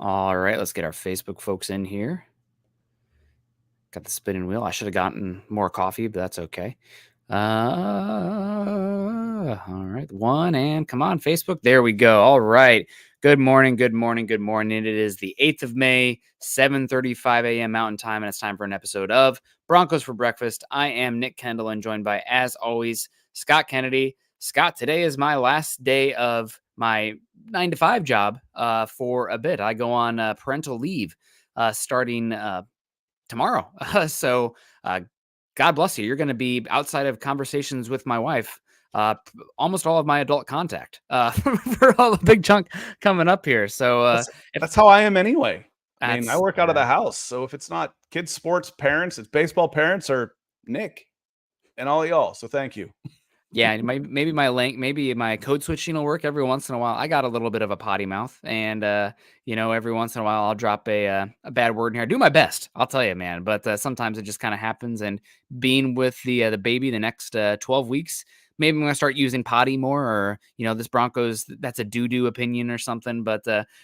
All right, let's get our Facebook folks in here. Got the spinning wheel. I should have gotten more coffee, but that's okay. All right, one, and come on, Facebook. There we go. All right. Good morning, good morning, good morning. It is the 8th of May, 7:35 a.m. Mountain Time, and it's time for an episode of Broncos for Breakfast. I am Nick Kendell, and joined by, as always, Scott Kennedy. Scott, today is my last day of my 9 to 5 job for a bit. I go on parental leave starting tomorrow. So God bless you. You're going to be outside of conversations with my wife, almost all of my adult contact for all the big chunk coming up here. So that's how I am anyway. I mean, I work out of the yeah. house. So if it's not kids, sports, parents, it's baseball parents or Nick and all y'all. So thank you. Yeah, maybe my code switching will work every once in a while. I got a little bit of a potty mouth, and every once in a while I'll drop a bad word in here. I do my best, I'll tell you, man. But sometimes it just kind of happens. And being with the baby the next 12 weeks, maybe I'm gonna start using potty more, or this Broncos, that's a doo-doo opinion or something. But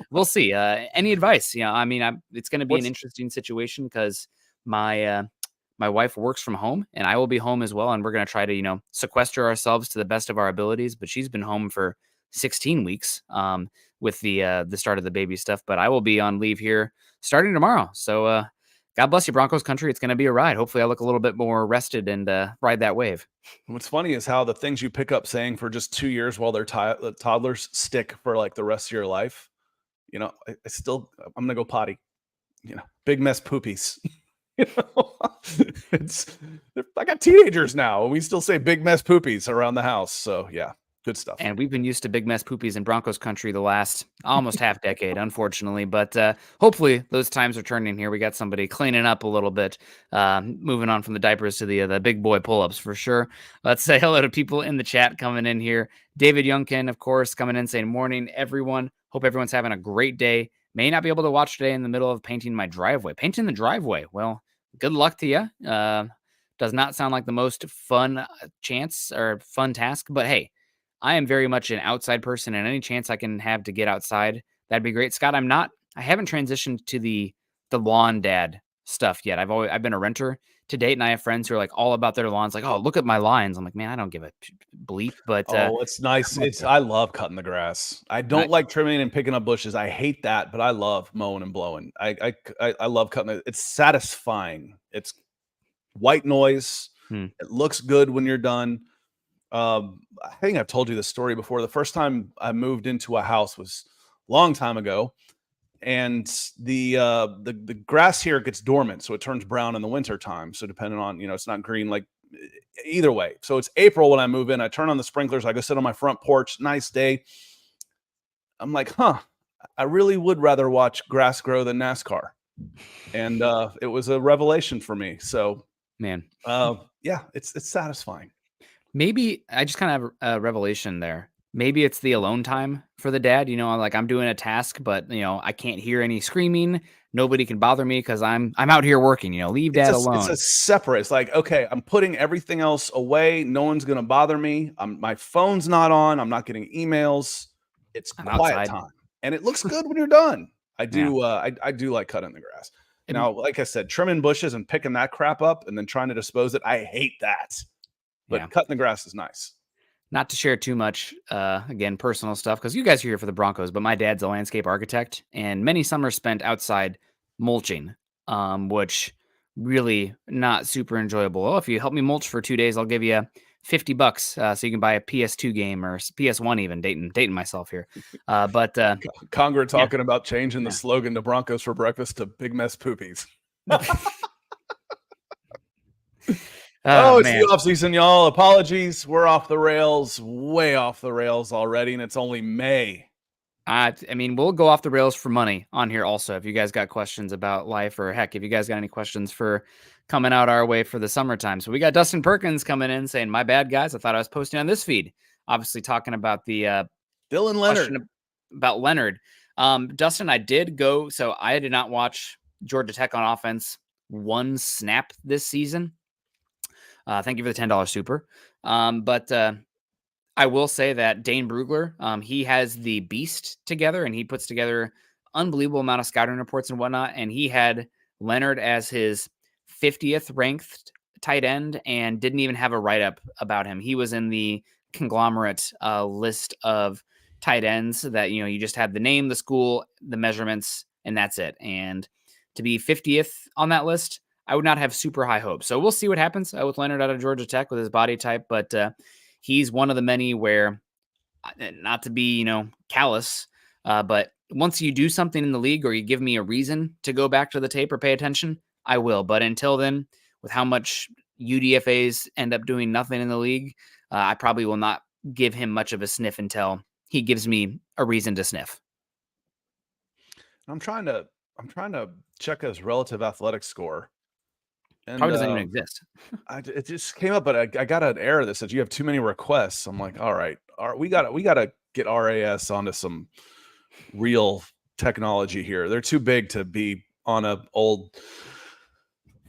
we'll see. Any advice? I mean, it's gonna be an interesting situation because my wife works from home, and I will be home as well. And we're going to try to, sequester ourselves to the best of our abilities. But she's been home for 16 weeks with the start of the baby stuff. But I will be on leave here starting tomorrow. So God bless you, Broncos country. It's going to be a ride. Hopefully I look a little bit more rested and ride that wave. What's funny is how the things you pick up saying for just 2 years while they're toddlers stick for like the rest of your life. I'm going to go potty, big mess poopies. I got teenagers now, and we still say big mess poopies around the house. So yeah, good stuff. And we've been used to big mess poopies in Broncos country the last almost half decade, unfortunately. But hopefully those times are turning here. We got somebody cleaning up a little bit, moving on from the diapers to the big boy pull-ups for sure. Let's say hello to people in the chat coming in here. David Youngkin, of course, coming in saying, morning, everyone. Hope everyone's having a great day. May not be able to watch today in the middle of painting my driveway. Painting the driveway. Well, good luck to you. Does not sound like the most fun chance or fun task, but hey, I am very much an outside person, and any chance I can have to get outside, that'd be great. Scott, I haven't transitioned to the lawn dad stuff yet. I've been a renter to date, and I have friends who are like all about their lawns, like, oh, look at my lines. I'm like, man, I don't give a bleep, but it's nice. I love cutting the grass. I don't like trimming and picking up bushes. I hate that, but I love mowing and blowing. I love cutting it. It's satisfying. It's white noise. It looks good when you're done. I think I've told you this story before. The first time I moved into a house was a long time ago, and the grass here gets dormant, so it turns brown in the winter time. So depending on, it's not green, like either way. So it's April when I move in. I turn on the sprinklers. I go sit on my front porch. Nice day. I'm like, I really would rather watch grass grow than NASCAR. And it was a revelation for me. So, man, yeah, it's satisfying. Maybe I just kind of have a revelation there. Maybe it's the alone time for the dad. Like I'm doing a task, but I can't hear any screaming. Nobody can bother me because I'm out here working. Leave dad alone. It's a separate. It's like, okay, I'm putting everything else away. No one's gonna bother me. My phone's not on. I'm not getting emails. It's quiet time, and it looks good when you're done. I do. I do like cutting the grass. Now, like I said, trimming bushes and picking that crap up and then trying to dispose it. I hate that. But cutting the grass is nice. Not to share too much, again, personal stuff, because you guys are here for the Broncos, but my dad's a landscape architect, and many summers spent outside mulching, which really not super enjoyable. Oh, if you help me mulch for 2 days, I'll give you $50 so you can buy a PS2 game or PS1 even, dating myself here. But Conger talking about changing the slogan to Broncos for Breakfast to Big Mess Poopies. It's the offseason, y'all. Apologies. We're off the rails, way off the rails already, and it's only May. I mean, we'll go off the rails for money on here also. If you guys got questions about life, or heck, if you guys got any questions for coming out our way for the summertime. So we got Dustin Perkins coming in saying, my bad, guys. I thought I was posting on this feed. Obviously talking about the Dylan Leonard. About Leonard. Dustin, I did go. So I did not watch Georgia Tech on offense one snap this season. Thank you for the $10 super. But I will say that Dane Brugler, he has the beast together, and he puts together unbelievable amount of scouting reports and whatnot, and he had Leonard as his 50th ranked tight end and didn't even have a write-up about him. He was in the conglomerate list of tight ends that, you just have the name, the school, the measurements, and that's it. And to be 50th on that list, I would not have super high hopes. So we'll see what happens with Leonard out of Georgia Tech with his body type, but he's one of the many where, not to be, callous, but once you do something in the league or you give me a reason to go back to the tape or pay attention, I will. But until then, with how much UDFAs end up doing nothing in the league, I probably will not give him much of a sniff until he gives me a reason to sniff. I'm trying to check his relative athletic score. And Probably doesn't even exist. It just came up, but I got an error that says you have too many requests. I'm like, all right, we gotta get RAS onto some real technology here. They're too big to be on a old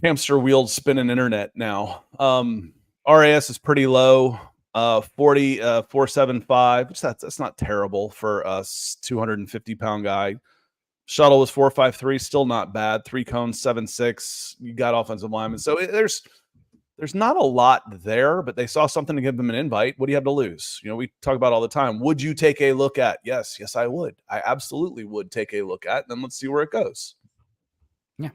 hamster wheel spinning internet now. RAS is pretty low. 475, which that's not terrible for a 250-pound guy. Shuttle was 4.53, still not bad. 3 cones, 7.6. You got offensive linemen. So there's not a lot there, but they saw something to give them an invite. What do you have to lose? We talk about all the time. Would you take a look at? Yes, I would. I absolutely would take a look at. Then let's see where it goes. Yeah.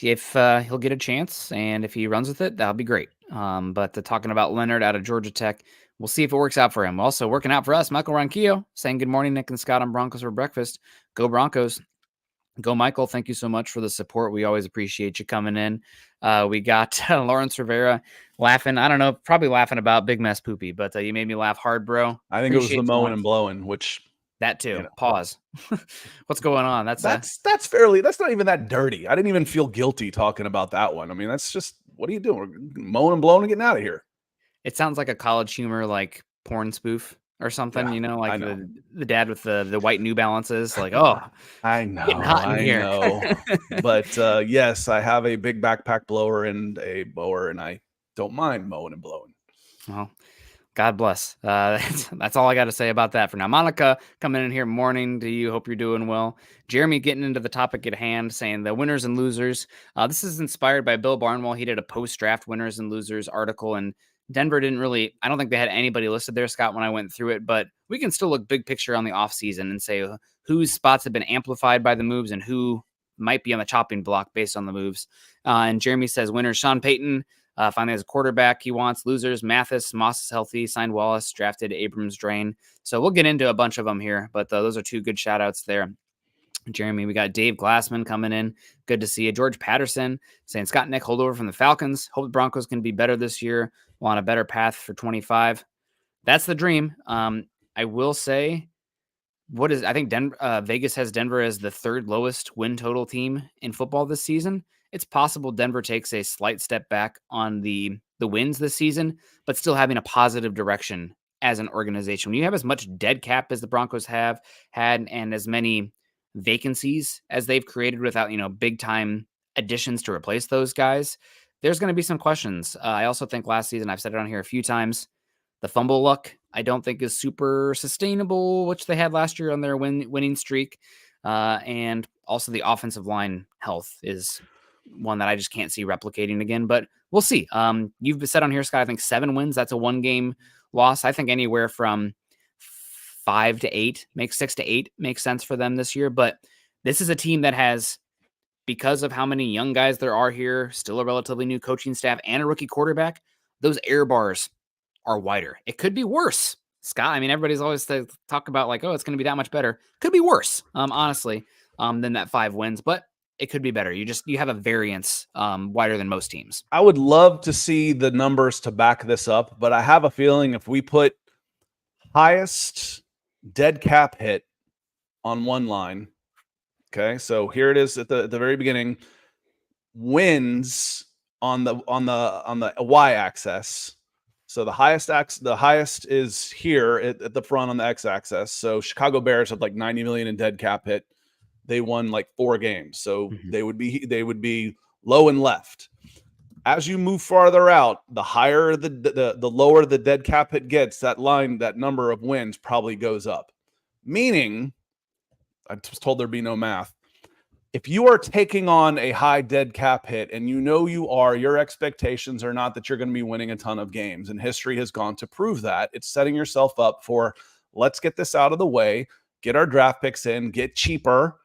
If he'll get a chance and if he runs with it, that'll be great. But talking about Leonard out of Georgia Tech, we'll see if it works out for him. Also working out for us, Michael Ronquillo saying good morning, Nick and Scott on Broncos for breakfast. Go Broncos. Go Michael. Thank you so much for the support. We always appreciate you coming in. We got Lawrence Rivera laughing. I don't know, probably laughing about Big Mess Poopy, but you made me laugh hard, bro. I think appreciate it was the mowing and blowing, which... That too. Pause. What's going on? That's fairly. That's not even that dirty. I didn't even feel guilty talking about that one. I mean, that's just, what are you doing? We're mowing and blowing and getting out of here. It sounds like a college humor, like porn spoof or something. Yeah, like the dad with the white New Balances. Like, oh, I know, getting hot in here. know. But yes, I have a big backpack blower and a mower, and I don't mind mowing and blowing. Well, God bless. That's all I got to say about that for now. Monica coming in here, morning to you. Hope you're doing well. Jeremy getting into the topic at hand, saying the winners and losers. This is inspired by Bill Barnwell. He did a post-draft winners and losers article, and Denver didn't really, I don't think they had anybody listed there, Scott, when I went through it, but we can still look big picture on the offseason and say whose spots have been amplified by the moves and who might be on the chopping block based on the moves. And Jeremy says winners, Sean Payton, finally has a quarterback he wants. Losers, Mathis, Moss is healthy, signed Wallace, drafted Abrams, Drain. So we'll get into a bunch of them here, but those are two good shout outs there. Jeremy, we got Dave Glassman coming in. Good to see you. George Patterson saying Scott Nick holdover from the Falcons. Hope the Broncos can be better this year. We're on a better path for 25. That's the dream. I will say, I think Vegas has Denver as the third lowest win total team in football this season. It's possible Denver takes a slight step back on the wins this season, but still having a positive direction as an organization. When you have as much dead cap as the Broncos have had and as many vacancies as they've created without, big time additions to replace those guys, there's going to be some questions. I also think last season, I've said it on here a few times, the fumble luck I don't think is super sustainable, which they had last year on their winning streak. And also the offensive line health is one that I just can't see replicating again, but we'll see. You've said on here, Scott, I think 7 wins. That's a 1-game loss. I think anywhere from 5 to 8 makes 6 to 8 makes sense for them this year. But this is a team that has, because of how many young guys there are here, still a relatively new coaching staff and a rookie quarterback, those air bars are wider. It could be worse, Scott. I mean, everybody's always talk about like, oh, it's going to be that much better. Could be worse, honestly, than that 5 wins, but it could be better. You have a variance wider than most teams. I would love to see the numbers to back this up, but I have a feeling if we put highest dead cap hit on one line, okay, so here it is at the very beginning, wins on the y-axis. So the highest is here at the front on the x-axis. So Chicago Bears had like 90 million in dead cap hit. They won like 4 games. So they would be low and left. As you move farther out, the higher the lower the dead cap hit gets, that number of wins probably goes up. Meaning I was told there'd be no math. If you are taking on a high dead cap hit and your expectations are not that you're going to be winning a ton of games, and history has gone to prove that, it's setting yourself up for, let's get this out of the way, get our draft picks in, get cheaper,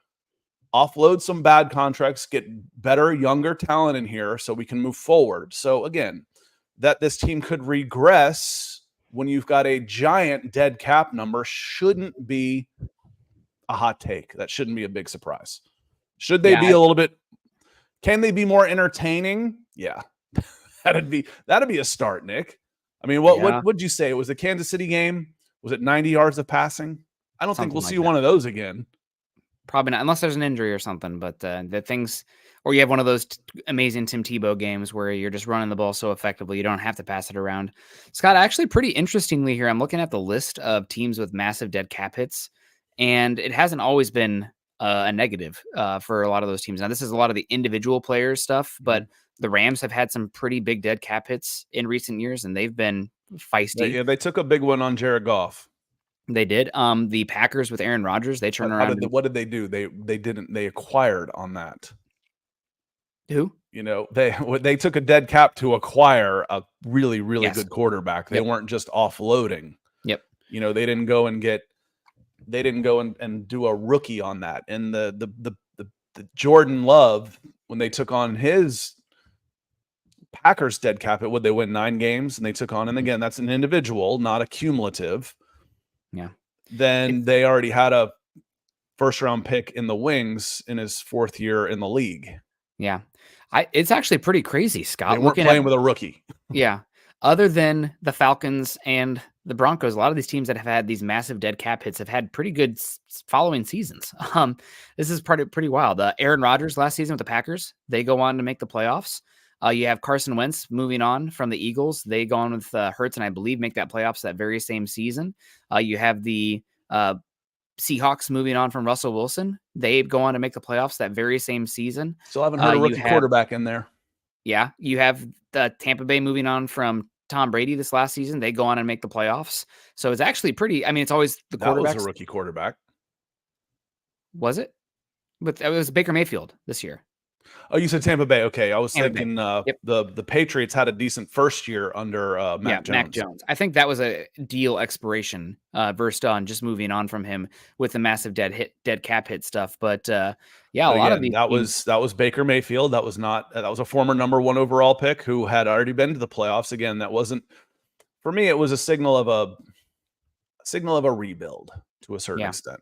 offload some bad contracts, get better, younger talent in here so we can move forward. So again, that this team could regress when you've got a giant dead cap number shouldn't be a hot take. That shouldn't be a big surprise. Should they be a little bit? Can they be more entertaining? Yeah, that'd be a start, Nick. I mean, what would you say? It was the Kansas City game. Was it 90 yards of passing? I don't think we'll see one of those again. Probably not, unless there's an injury or something. But the things, or you have one of those amazing Tim Tebow games where you're just running the ball so effectively you don't have to pass it around. Scott, actually, pretty interestingly here, I'm looking at the list of teams with massive dead cap hits, and it hasn't always been a negative for a lot of those teams. Now, this is a lot of the individual players stuff, but the Rams have had some pretty big dead cap hits in recent years, and they've been feisty. Yeah, they took a big one on Jared Goff. They did. The Packers with Aaron Rodgers, they turned around. What did they do? They acquired on that. Who? They took a dead cap to acquire a really good quarterback. They weren't just offloading. Yep. They didn't go and do a rookie on that. And the Jordan Love, when they took on his Packers dead cap, would they win 9 games? And they took on, and again, that's an individual, not a cumulative. Yeah. Then they already had a first round pick in the wings in his 4th year in the league. Yeah. It's actually pretty crazy, Scott. They weren't playing with a rookie. Yeah. Other than the Falcons and the Broncos, a lot of these teams that have had these massive dead cap hits have had pretty good following seasons. This is pretty wild. Aaron Rodgers last season with the Packers, they go on to make the playoffs. You have Carson Wentz moving on from the Eagles. They go on with Hurts, and I believe make that playoffs that very same season. You have the Seahawks moving on from Russell Wilson. They go on to make the playoffs that very same season. Still haven't heard a rookie quarterback in there. Yeah. You have the Tampa Bay moving on from Tom Brady this last season. They go on and make the playoffs. So it's actually pretty, I mean, it's always the quarterback. That was a rookie quarterback. Was it? But it was Baker Mayfield this year. Oh, you said Tampa Bay. Okay. I was thinking the Patriots had a decent first year under Mac Jones. I think that was a deal expiration versed on just moving on from him with the massive dead cap hit stuff. But a lot of these that was Baker Mayfield. That was a former number 1 overall pick who had already been to the playoffs. Again, that wasn't, for me, it was a signal of a rebuild to a certain extent.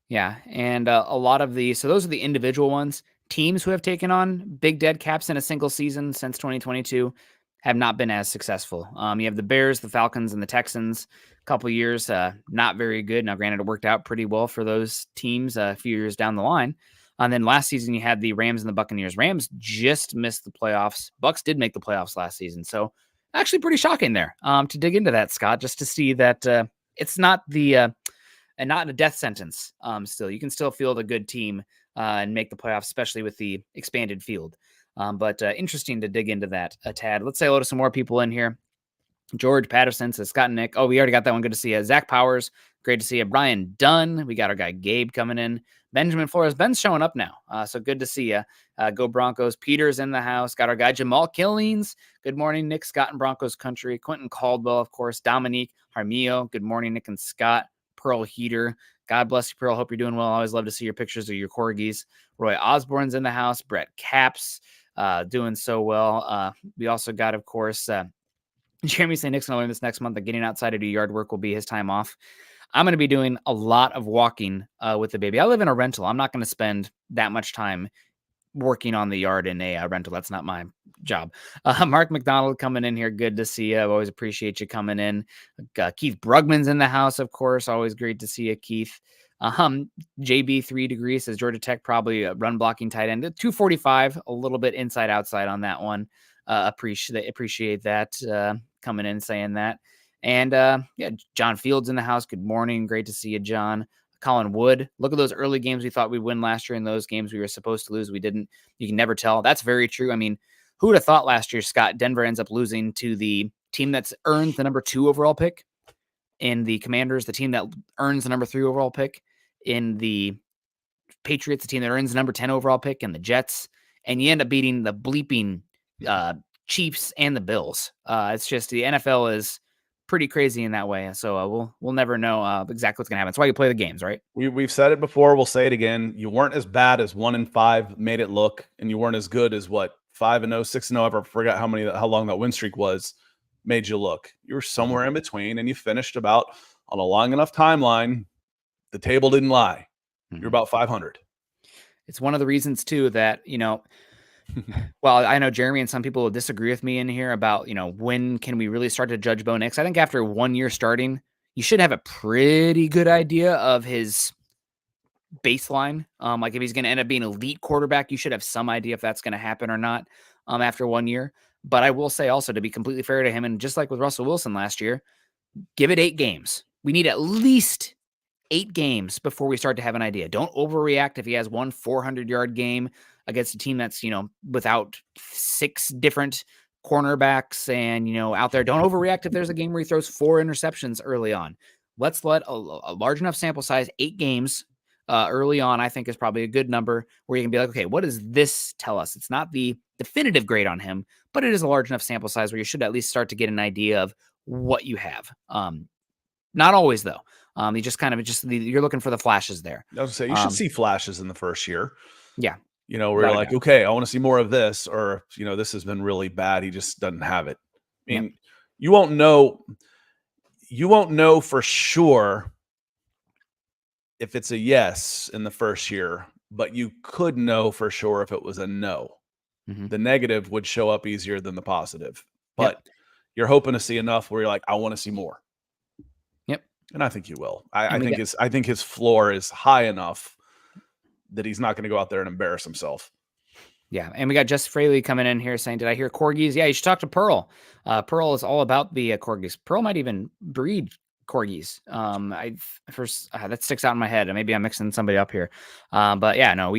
Yeah. And a lot of so those are the individual ones. Teams who have taken on big dead caps in a single season since 2022 have not been as successful. You have the Bears, the Falcons, and the Texans. A couple years, not very good. Now, granted, it worked out pretty well for those teams a few years down the line. And then last season, you had the Rams and the Buccaneers. Rams just missed the playoffs. Bucs did make the playoffs last season. So actually pretty shocking there to dig into that, Scott, just to see that it's not and not a death sentence still. You can still field a good team and make the playoffs, especially with the expanded field. But interesting to dig into that a tad. Let's say hello to some more people in here. George Patterson says, Scott and Nick. Oh, we already got that one. Good to see you. Zach Powers. Great to see you. Brian Dunn. We got our guy Gabe coming in. Benjamin Flores. Ben's showing up now. So good to see you. Go Broncos. Peter's in the house. Got our guy Jamal Killings. Good morning, Nick, Scott, and Broncos country. Quentin Caldwell, of course. Dominique Harmio. Good morning, Nick and Scott. Pearl Heater. God bless you, Pearl. Hope you're doing well. I always love to see your pictures of your corgis. Roy Osborne's in the house. Brett Capps doing so well. We also got, of course, Jeremy saying Nick's going to learn this next month that getting outside to do yard work will be his time off. I'm going to be doing a lot of walking with the baby. I live in a rental. I'm not going to spend that much time working on the yard in a rental. That's not my job. Mark McDonald coming in here. Good to see you. I always appreciate you coming in. Keith Brugman's in the house, of course. Always great to see you, Keith. JB 3 degrees says Georgia Tech probably a run blocking tight end. 245, a little bit inside outside on that one. Appreciate that coming in saying that. And John Fields in the house. Good morning. Great to see you, John. Colin Wood. Look at those early games we thought we'd win last year, and those games we were supposed to lose, we didn't. You can never tell. That's very true. I mean, who would have thought last year, Scott, Denver ends up losing to the team that's earned the number 2 overall pick in the Commanders, the team that earns the number 3 overall pick in the Patriots, a team that earns the number 10 overall pick, and the Jets, and you end up beating the bleeping Chiefs and the Bills. It's just the NFL is pretty crazy in that way. So we'll never know exactly what's going to happen. That's why you play the games, right? We've said it before. We'll say it again. You weren't as bad as 1-5 made it look, and you weren't as good as what 5-0, 6-0. I forgot how long that win streak was. Made you look. You were somewhere in between, and you finished about on a long enough timeline. The table didn't lie. You're about 500. It's one of the reasons too that, well, I know Jeremy and some people will disagree with me in here about, when can we really start to judge Bo Nix? I think after 1 year starting, you should have a pretty good idea of his baseline. Like if he's going to end up being an elite quarterback, you should have some idea if that's going to happen or not after 1 year. But I will say also, to be completely fair to him, and just like with Russell Wilson last year, give it 8 games. We need at least 8 games before we start to have an idea. Don't overreact if he has one 400-yard game against a team that's, without 6 different cornerbacks and, out there. Don't overreact if there's a game where he throws 4 interceptions early on. Let's let a large enough sample size, 8 games early on, I think is probably a good number where you can be like, okay, what does this tell us? It's not the definitive grade on him, but it is a large enough sample size where you should at least start to get an idea of what you have. Not always though. You just you're looking for the flashes there. I was gonna say you should see flashes in the first year. Yeah. Where you're like, okay, I want to see more of this, or this has been really bad. He just doesn't have it. I mean, you won't know for sure if it's a yes in the first year, but you could know for sure if it was a no. Mm-hmm. The negative would show up easier than the positive, but you're hoping to see enough where you're like, I want to see more. Yep. And I think you will. I think his floor is high enough that he's not going to go out there and embarrass himself. Yeah, and we got Jess Fraley coming in here saying, did I hear corgis? Yeah, you should talk to Pearl. Pearl is all about the corgis. Pearl might even breed corgis. That sticks out in my head. Maybe I'm mixing somebody up here. But yeah, no,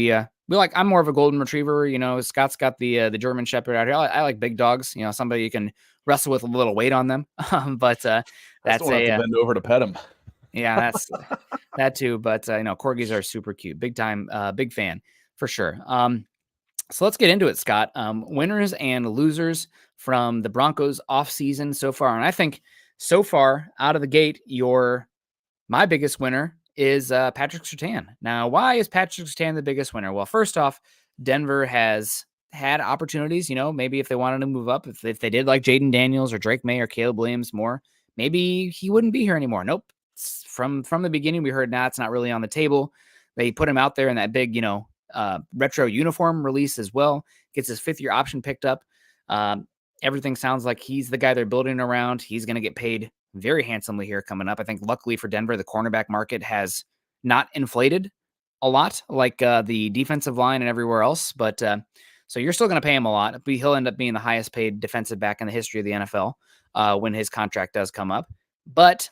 I'm more of a golden retriever. Scott's got the German Shepherd out here. I like big dogs. Somebody you can wrestle with a little weight on them. But that's have to bend over to pet him. Yeah, that's that too. But corgis are super cute. Big time, big fan for sure. So let's get into it, Scott. Winners and losers from the Broncos offseason so far. And I think so far out of the gate, my biggest winner is Patrick Surtain. Now, why is Patrick Surtain the biggest winner? Well, first off, Denver has had opportunities, maybe if they wanted to move up, if they did like Jaden Daniels or Drake May or Caleb Williams more, maybe he wouldn't be here anymore. Nope. From the beginning, we heard, it's not really on the table. They put him out there in that big, retro uniform release as well. Gets his 5th-year option picked up. Everything sounds like he's the guy they're building around. He's going to get paid very handsomely here coming up. I think luckily for Denver, the cornerback market has not inflated a lot like the defensive line and everywhere else. But so you're still going to pay him a lot. But he'll end up being the highest paid defensive back in the history of the NFL when his contract does come up. But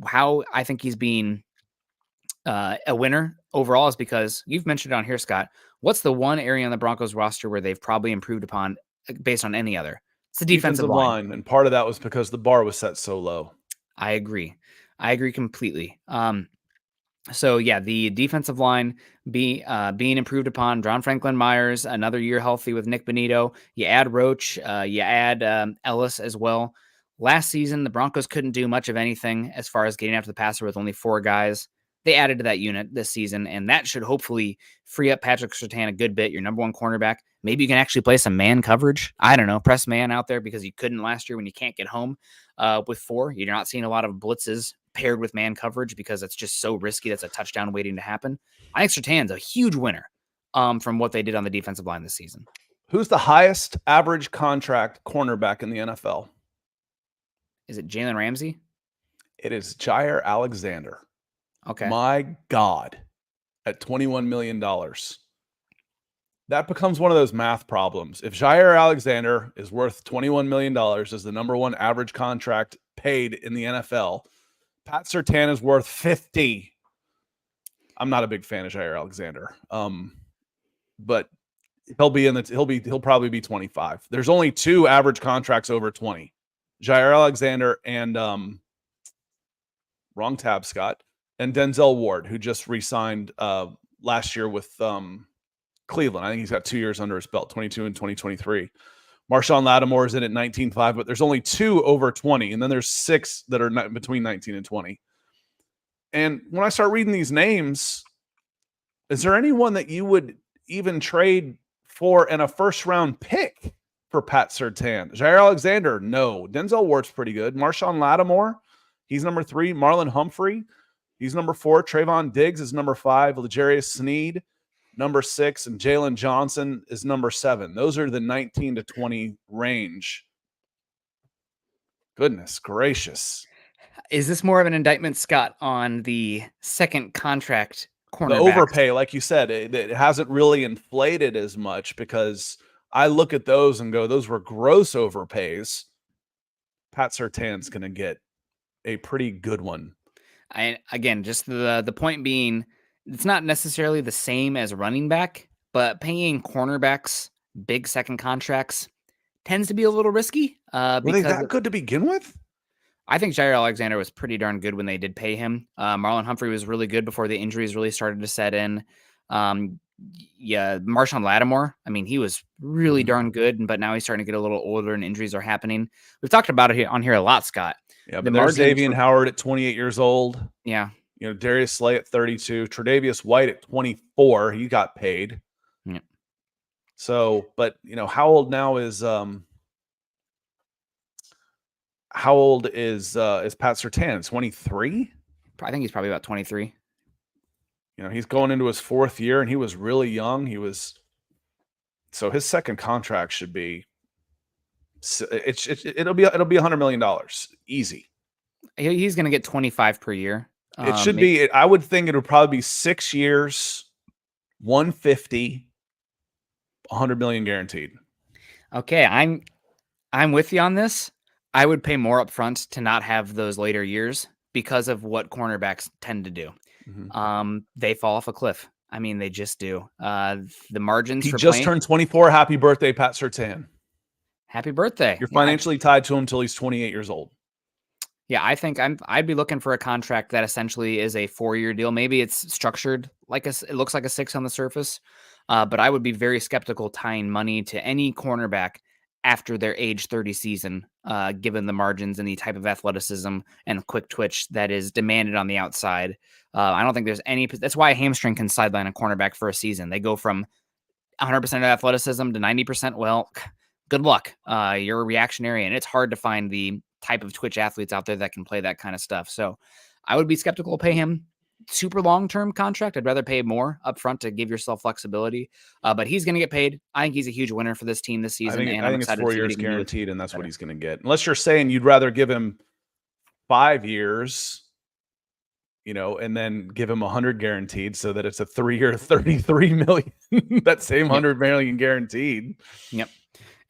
how I think he's being a winner overall is because you've mentioned it on here, Scott. What's the one area on the Broncos roster where they've probably improved upon based on any other? It's the defensive line. And part of that was because the bar was set so low. I agree completely. So yeah, the defensive line being improved upon. John Franklin Myers, another year healthy with Nick Bonito. You add Roach, you add Ellis as well. Last season, the Broncos couldn't do much of anything as far as getting after the passer with only 4 guys. They added to that unit this season, and that should hopefully free up Patrick Surtain a good bit, your number 1 cornerback. Maybe you can actually play some man coverage. I don't know, press man out there because you couldn't last year when you can't get home with 4. You're not seeing a lot of blitzes paired with man coverage because it's just so risky. That's a touchdown waiting to happen. I think Surtain's a huge winner from what they did on the defensive line this season. Who's the highest average contract cornerback in the NFL? Is it Jalen Ramsey? It is Jair Alexander. Okay. My God, at $21 million. That becomes one of those math problems. If Jair Alexander is worth $21 million as the number 1 average contract paid in the NFL, Pat Surtain is worth 50. I'm not a big fan of Jair Alexander. But he'll probably be 25. There's only 2 average contracts over 20. Jair Alexander and wrong tab, Scott. and Denzel Ward, who just re-signed last year with Cleveland. I think he's got 2 years under his belt, 22 and 2023. Marshawn Lattimore is in at 19.5, but there's only 2 over 20, and then there's 6 that are between 19 and 20. And when I start reading these names, is there anyone that you would even trade for in a first-round pick for Pat Surtain? Jair Alexander, no. Denzel Ward's pretty good. Marshawn Lattimore, he's number 3. Marlon Humphrey, he's number 4. Trayvon Diggs is number 5. L'Jarius Sneed, number 6, and Jalen Johnson is number 7. Those are the 19 to 20 range. Goodness gracious. Is this more of an indictment, Scott, on the second contract cornerbacks? The overpay, like you said, it hasn't really inflated as much, because I look at those and go, those were gross overpays. Pat Surtain's going to get a pretty good one. Again, just the point being, it's not necessarily the same as running back, but paying cornerbacks big second contracts tends to be a little risky. Were they that good to begin with? I think Jair Alexander was pretty darn good when they did pay him. Marlon Humphrey was really good before the injuries really started to set in. Marshawn Lattimore, I mean, he was really darn good, but now he's starting to get a little older and injuries are happening. We've talked about it on here a lot, Scott. Yeah, but there's Xavier Howard at 28 years old. Yeah. You know, Darius Slay at 32, Tre'Davious White at 24. He got paid. Yeah. So, but you know, how old is Pat Surtain? 23? I think he's probably about 23. You know, he's going into his 4th year, and he was really young. So his second contract should be it'll be $100 million easy. He's going to get 25 per year. It should be. I would think it would probably be 6 years, 150, $100 million guaranteed. Okay, I'm with you on this. I would pay more upfront to not have those later years because of what cornerbacks tend to do. Mm-hmm. They fall off a cliff. I mean, they just do. The margins. He just turned 24. Happy birthday, Pat Surtain. Happy birthday. You're financially tied to him until he's 28 years old. Yeah, I think I'd be looking for a contract that essentially is a 4-year deal. Maybe it's structured like it looks like a 6 on the surface, but I would be very skeptical tying money to any cornerback after their age 30 season, given the margins and the type of athleticism and quick twitch that is demanded on the outside. I don't think there's any. That's why a hamstring can sideline a cornerback for a season. They go from 100% of athleticism to 90%. Well, good luck. You're a reactionary, and it's hard to find the type of twitch athletes out there that can play that kind of stuff. So I would be skeptical to pay him super long-term contract. I'd rather pay more upfront to give yourself flexibility. But he's going to get paid. I think he's a huge winner for this team this season. I think it's 4 years guaranteed, and that's what he's going to get. Unless you're saying you'd rather give him 5 years, you know, and then give him 100 guaranteed, so that it's a 3-year, $33 million. That same 100 million guaranteed. Yep.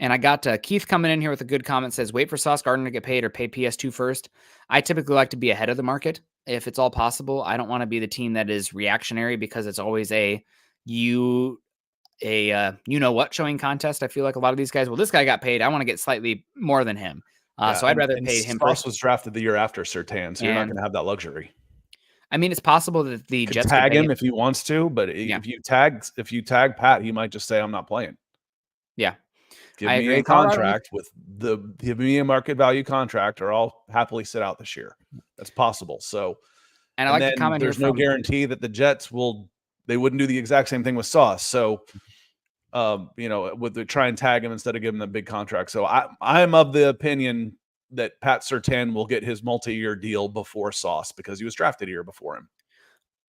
And I got Keith coming in here with a good comment, says, wait for Sauce Gardner to get paid or pay PS2 first. I typically like to be ahead of the market if it's all possible. I don't want to be the team that is reactionary because it's always you know what showing contest. I feel like a lot of these guys, well, this guy got paid, I want to get slightly more than him. So I'd rather pay him first. Sauce was drafted the year after Surtain, so you're not going to have that luxury. I mean, it's possible that the Jets tag him if he wants to, but if you tag Pat, he might just say, I'm not playing. Yeah. Give me a contract give me a market value contract, or I'll happily sit out this year. That's possible. So, and I like the comment. There's no guarantee that the Jets they wouldn't do the exact same thing with Sauce. So, you know, would try and tag him instead of giving them a big contract. So I'm of the opinion that Pat Surtain will get his multi-year deal before Sauce because he was drafted a year before him.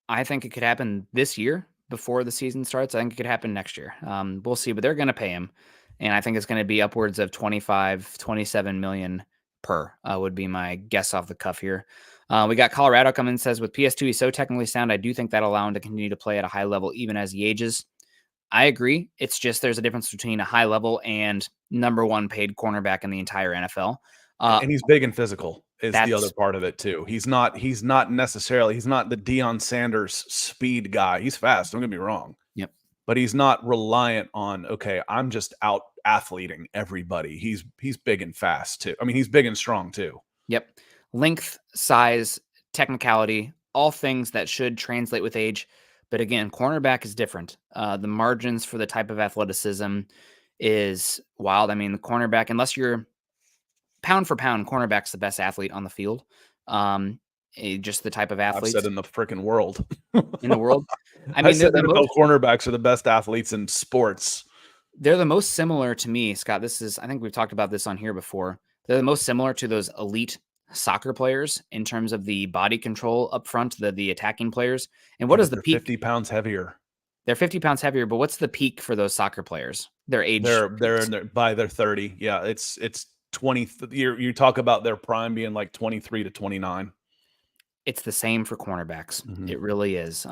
I think it could happen this year before the season starts. I think it could happen next year. We'll see, but they're going to pay him. And I think it's going to be upwards of 27 million per, would be my guess off the cuff here. We got Colorado coming and says, with PS2, he's so technically sound. I do think that'll allow him to continue to play at a high level, even as he ages. I agree. It's just, there's a difference between a high level and number 1 paid cornerback in the entire NFL. And he's big and physical is the other part of it too. He's not the Deion Sanders speed guy. He's fast. Don't get me wrong. Yep. But he's not reliant on, okay, I'm just out athleting everybody. He's big and fast too. I mean, he's big and strong too. Yep. Length, size, technicality, all things that should translate with age. But again, cornerback is different. The margins for the type of athleticism is wild. I mean, the cornerback, unless you're pound for pound, cornerback's the best athlete on the field. Just the type of I've said athletes in the freaking world. in the world. I I mean, said NFL cornerbacks are the best athletes in sports. they're the most similar to me, Scott. I think we've talked about this on here before. They're the most similar to those elite soccer players in terms of the body control up front, the attacking players. And what Yeah, is but the they're peak? 50 pounds heavier. They're 50 pounds heavier, but what's the peak for those soccer players? Their age. They're in their, by their 30. Yeah, it's 20. You talk about their prime being like 23 to 29. It's the same for cornerbacks. Mhm. It really is.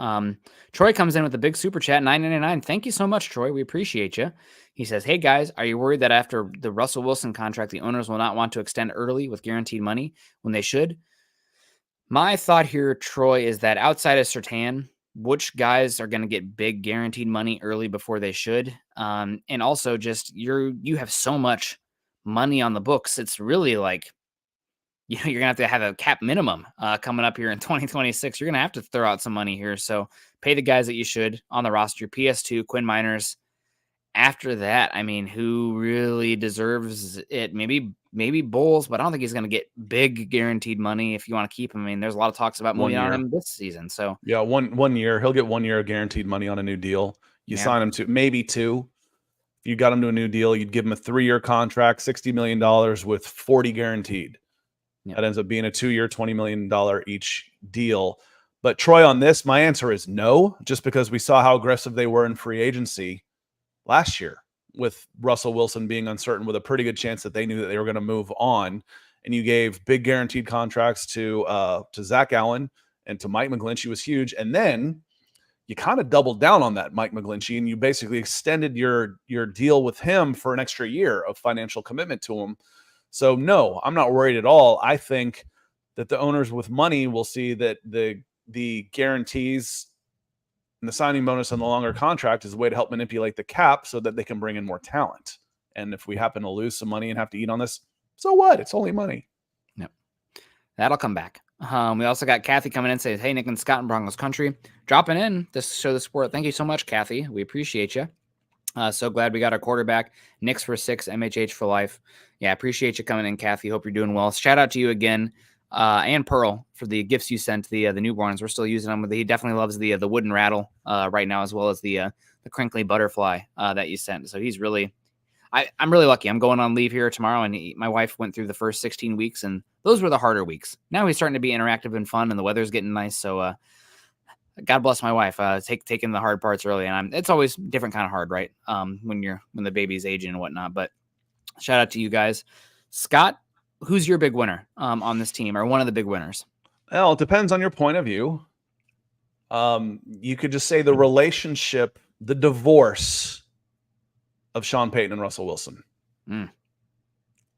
Troy comes in with a big super chat, $9.99. Thank you so much, Troy. We appreciate you. He says, "Hey guys, are you worried that after the Russell Wilson contract, the owners will not want to extend early with guaranteed money when they should?" My thought here, Troy, is that outside of Surtain, which guys are going to get big guaranteed money early before they should? And also just you have so much money on the books. It's really like, you're going to have a cap minimum coming up here in 2026. You're going to have to throw out some money here. So pay the guys that you should on the roster. PS2, Quinn Miners. After that, I mean, who really deserves it? Maybe Bowles, but I don't think he's going to get big guaranteed money if you want to keep him. I mean, there's a lot of talks about 1 moving on year. him this season. So Yeah, one year. He'll get 1 year of guaranteed money on a new deal. You sign him to maybe 2. If you got him to a new deal, you'd give him a 3-year contract, $60 million with 40 guaranteed. Yep. That ends up being a 2-year, $20 million each deal. But Troy, on this, my answer is no, just because we saw how aggressive they were in free agency last year with Russell Wilson being uncertain, with a pretty good chance that they knew that they were going to move on. And you gave big guaranteed contracts to Zach Allen and to Mike McGlinchey was huge. And then you kind of doubled down on that Mike McGlinchey, and you basically extended your deal with him for an extra year of financial commitment to him. So no, I'm not worried at all. I think that the owners with money will see that the guarantees and the signing bonus on the longer contract is a way to help manipulate the cap so that they can bring in more talent. And if we happen to lose some money and have to eat on this, so what? It's only money. Yep. That'll come back. We also got Kathy coming in and says, "Hey, Nick and Scott in Broncos country, dropping in to show the support. Thank you so much, Kathy. We appreciate you. So glad we got our quarterback. Knicks for 6, MHH for life. Yeah, appreciate you coming in, Kathy. Hope you're doing well. Shout out to you again, and Pearl, for the gifts you sent the newborns. We're still using them. He definitely loves the wooden rattle right now, as well as the crinkly butterfly that you sent. So he's really, I'm really lucky. I'm going on leave here tomorrow, and my wife went through the first 16 weeks, and those were the harder weeks. Now he's starting to be interactive and fun, and the weather's getting nice. So God bless my wife, taking the hard parts early, and it's always different kind of hard, right? When the baby's aging and whatnot. But shout out to you guys, Scott. Who's your big winner on this team, or one of the big winners? Well, it depends on your point of view. You could just say the relationship, the divorce of Sean Payton and Russell Wilson. Mm.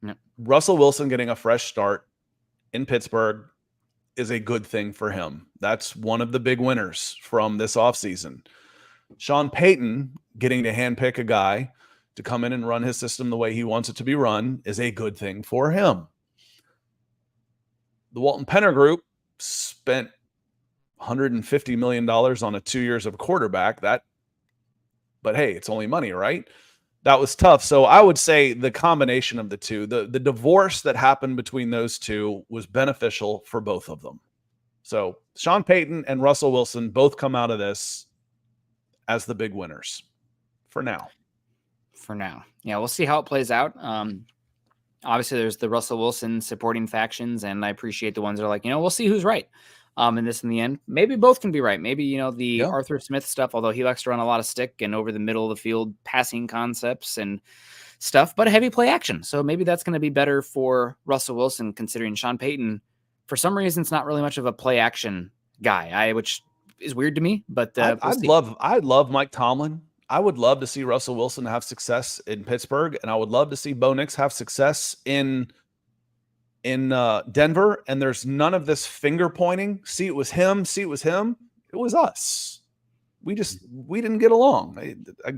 Yep. Russell Wilson getting a fresh start in Pittsburgh is a good thing for him. That's one of the big winners from this offseason. Sean Payton getting to handpick a guy to come in and run his system the way he wants it to be run is a good thing for him. The Walton Penner Group spent $150 million on 2 years of quarterback. But hey, it's only money, right? That was tough. So I would say the combination of the two, the divorce that happened between those two was beneficial for both of them. So Sean Payton and Russell Wilson both come out of this as the big winners for now. Yeah, we'll see how it plays out. Obviously there's the Russell Wilson supporting factions, and I appreciate the ones that are like, we'll see who's right. In the end, maybe both can be right. Maybe, Arthur Smith stuff, although he likes to run a lot of stick and over the middle of the field passing concepts and stuff, but a heavy play action. So maybe that's going to be better for Russell Wilson, considering Sean Payton, for some reason, it's not really much of a play action guy, which is weird to me, but I'd love Mike Tomlin. I would love to see Russell Wilson have success in Pittsburgh, and I would love to see Bo Nix have success in Denver. And there's none of this finger pointing. See, it was him. See, it was him. It was us. We didn't get along. I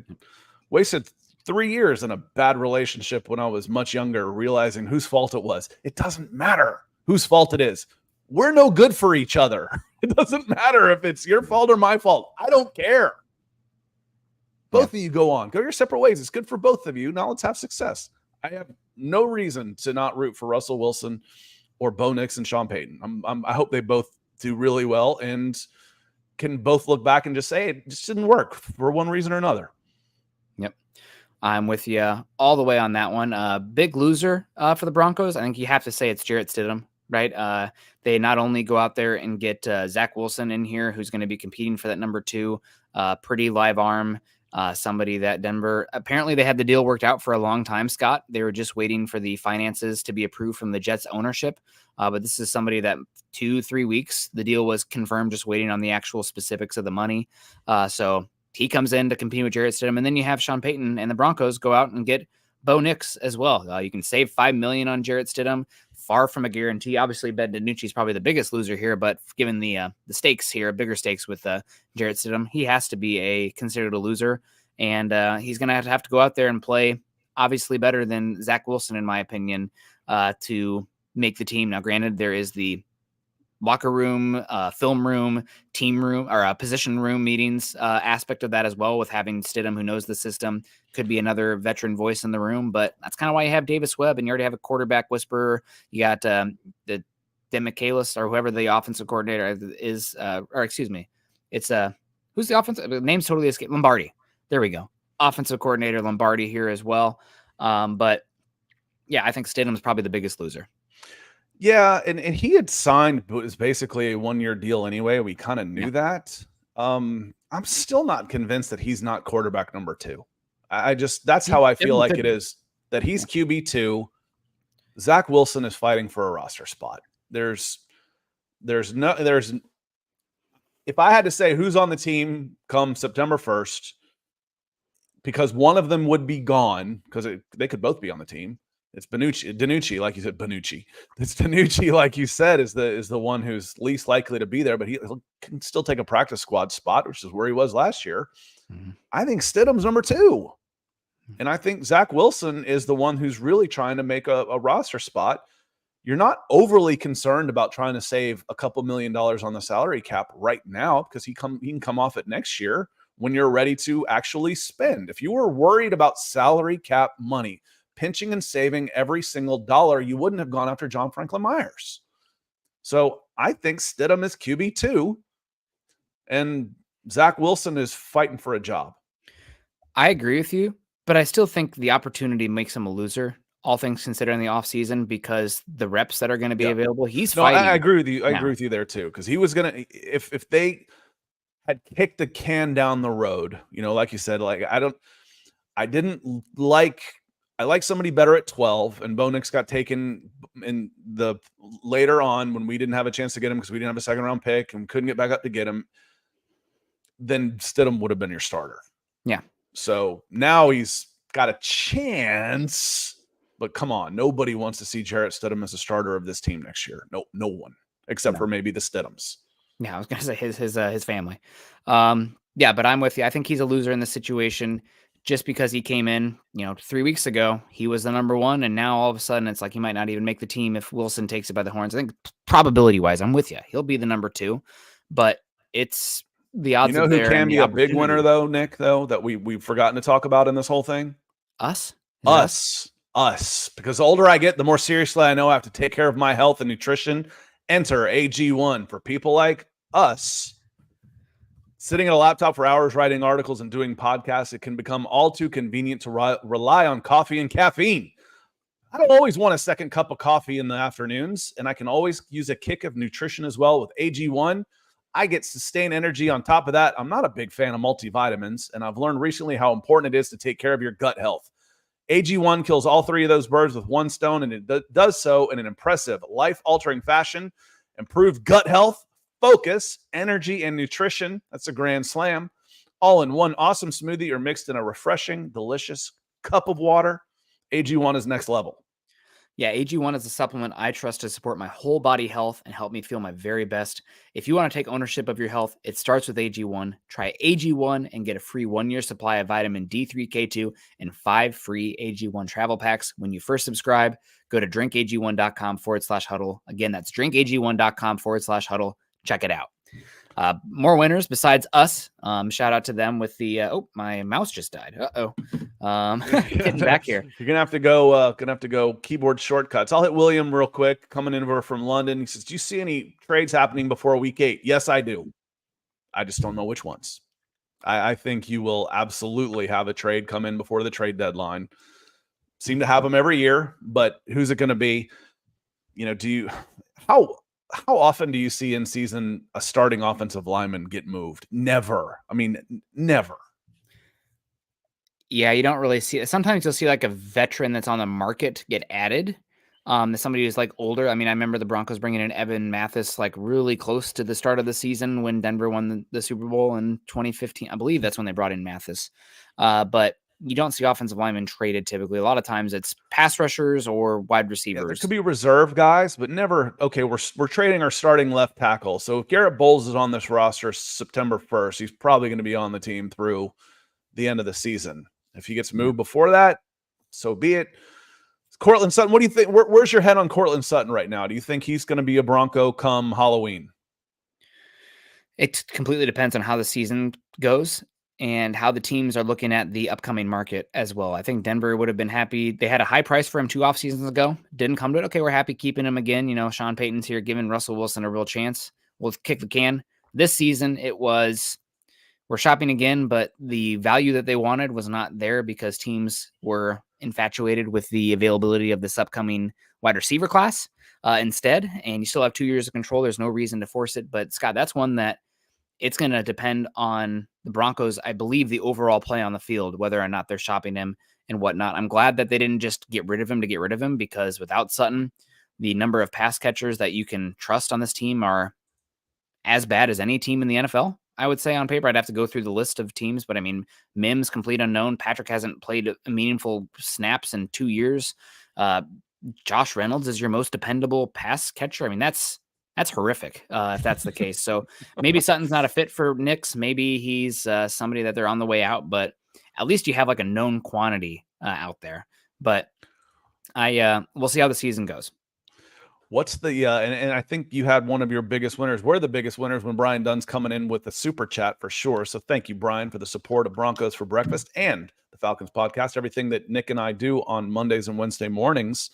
wasted 3 years in a bad relationship when I was much younger, realizing whose fault it was. It doesn't matter whose fault it is. we're no good for each other. It doesn't matter if it's your fault or my fault. I don't care. Both of you go your separate ways. It's good for both of you. Now let's have success. I have no reason to not root for Russell Wilson or Bo Nix and Sean Payton. I hope they both do really well and can both look back and just say it just didn't work for one reason or another. Yep. I'm with you all the way on that one. Big loser for the Broncos. I think you have to say it's Jarrett Stidham, right? They not only go out there and get Zach Wilson in here, who's going to be competing for that number 2, pretty live arm, somebody that Denver, apparently they had the deal worked out for a long time, Scott. They were just waiting for the finances to be approved from the Jets ownership. But this is somebody that 2-3 weeks, the deal was confirmed, just waiting on the actual specifics of the money. So he comes in to compete with Jarrett Stidham. And then you have Sean Payton and the Broncos go out and get Bo Nix as well. You can save $5 million on Jarrett Stidham, far from a guarantee. Obviously, Ben DiNucci is probably the biggest loser here, but given the stakes here, bigger stakes with Jarrett Stidham, he has to be considered a loser. And he's going to have to go out there and play obviously better than Zach Wilson, in my opinion, to make the team. Now, granted, there is the locker room, film room, team room, or position room meetings aspect of that as well, with having Stidham, who knows the system, could be another veteran voice in the room. But that's kind of why you have Davis Webb, and you already have a quarterback whisperer. You got the Michaelis, or whoever the offensive coordinator is, or excuse me, it's who's the offensive? The name's totally escaped. Lombardi. There we go. Offensive coordinator Lombardi here as well. But yeah, I think Stidham's probably the biggest loser. Yeah, and he had signed, but it was basically a 1-year deal anyway. We kind of knew that. I'm still not convinced that he's not quarterback number 2. That's how I feel like it is, that he's QB2. Zach Wilson is fighting for a roster spot. If I had to say who's on the team come September 1st, because one of them would be gone, because they could both be on the team. It's DiNucci, like you said, Bonucci. It's DiNucci, like you said, is the one who's least likely to be there, but he can still take a practice squad spot, which is where he was last year. Mm-hmm. I think Stidham's number 2. And I think Zach Wilson is the one who's really trying to make a roster spot. You're not overly concerned about trying to save a couple $1 million on the salary cap right now, because he can come off it next year when you're ready to actually spend. If you were worried about salary cap money, pinching and saving every single dollar, you wouldn't have gone after John Franklin Myers. So I think Stidham is QB2, and Zach Wilson is fighting for a job. I agree with you, but I still think the opportunity makes him a loser, all things considered, in the offseason, because the reps that are going to be available, he's fighting. I agree with you. I agree with you there too, because he was going to, if they had kicked the can down the road, like you said, like I like somebody better at 12, and Bo Nix got taken in the later on when we didn't have a chance to get him because we didn't have a second round pick and couldn't get back up to get him. Then Stidham would have been your starter. Yeah. So now he's got a chance, but come on, nobody wants to see Jarrett Stidham as a starter of this team next year. No one, except for maybe the Stidhams. Yeah, I was gonna say his family. Yeah, but I'm with you. I think he's a loser in this situation. Just because he came in, 3 weeks ago, he was the number 1, and now all of a sudden it's like he might not even make the team if Wilson takes it by the horns. I think probability-wise, I'm with you. He'll be the number 2, but it's the odds. You know who can be a big winner though, Nick? Though that we've forgotten to talk about in this whole thing. Us. Because the older I get, the more seriously I know I have to take care of my health and nutrition. Enter AG1 for people like us. Sitting at a laptop for hours writing articles and doing podcasts, it can become all too convenient to rely on coffee and caffeine. I don't always want a second cup of coffee in the afternoons, and I can always use a kick of nutrition as well with AG1. I get sustained energy on top of that. I'm not a big fan of multivitamins, and I've learned recently how important it is to take care of your gut health. AG1 kills all 3 of those birds with one stone, and it does so in an impressive, life-altering fashion. Improved gut health, focus, energy, and nutrition. That's a grand slam. All in one awesome smoothie or mixed in a refreshing, delicious cup of water. AG1 is next level. Yeah, AG1 is a supplement I trust to support my whole body health and help me feel my very best. If you want to take ownership of your health, it starts with AG1. Try AG1 and get a free 1-year supply of vitamin D3K2 and 5 free AG1 travel packs when you first subscribe. Go to drinkag1.com/huddle. Again, that's drinkag1.com/huddle. Check it out. More winners besides us. Shout out to them with the my mouse just died. Getting back here. You're gonna have to go keyboard shortcuts. I'll hit William real quick, coming in over from London. He says, do you see any trades happening before week 8? Yes, I do. I just don't know which ones. I think you will absolutely have a trade come in before the trade deadline. Seem to have them every year, but who's it going to be? How often do you see in season a starting offensive lineman get moved? Never. I mean, never. Yeah, you don't really see it. Sometimes you'll see like a veteran that's on the market get added. Somebody who's like older. I mean, I remember the Broncos bringing in Evan Mathis like really close to the start of the season when Denver won the Super Bowl in 2015. I believe that's when they brought in Mathis. But you don't see offensive linemen traded typically. A lot of times it's pass rushers or wide receivers. Yeah, there could be reserve guys, but never, okay, we're trading our starting left tackle. So if Garrett Bowles is on this roster September 1st, he's probably going to be on the team through the end of the season. If he gets moved before that, so be it. Courtland Sutton, what do you think? Where's your head on Courtland Sutton right now? Do you think he's going to be a Bronco come Halloween? It completely depends on how the season goes and how the teams are looking at the upcoming market as well. I think Denver would have been happy. They had a high price for him 2 off seasons ago. Didn't come to it. Okay, we're happy keeping him again. Sean Payton's here giving Russell Wilson a real chance. We'll kick the can. This season, it was we're shopping again, but the value that they wanted was not there because teams were infatuated with the availability of this upcoming wide receiver class instead. And you still have 2 years of control. There's no reason to force it. But Scott, that's one that it's going to depend on the Broncos. I believe the overall play on the field, whether or not they're shopping him and whatnot. I'm glad that they didn't just get rid of him to get rid of him, because without Sutton, the number of pass catchers that you can trust on this team are as bad as any team in the NFL. I would say on paper. I'd have to go through the list of teams, but I mean, Mims, complete unknown. Patrick hasn't played a meaningful snaps in 2 years. Josh Reynolds is your most dependable pass catcher. I mean, that's horrific if that's the case. So maybe Sutton's not a fit for Knicks. Maybe he's somebody that they're on the way out, but at least you have like a known quantity out there. But we'll see how the season goes. What's the and I think you had one of your biggest winners. We're the biggest winners when Brian Dunn's coming in with the super chat for sure. So thank you, Brian, for the support of Broncos for Breakfast and the Falcons podcast, everything that Nick and I do on Mondays and Wednesday mornings.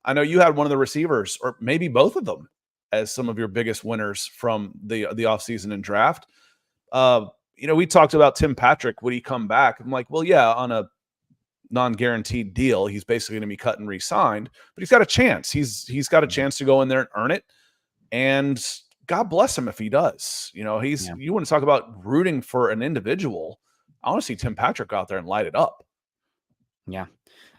I know you had one of the receivers, or maybe both of them, as some of your biggest winners from the offseason and draft. We talked about Tim Patrick. Would he come back? I'm like, well, yeah, on a non-guaranteed deal, he's basically going to be cut and re-signed, but he's got a chance. He's got a chance to go in there and earn it. And God bless him if he does. You want to talk about rooting for an individual. I want to see Tim Patrick out there and light it up. Yeah.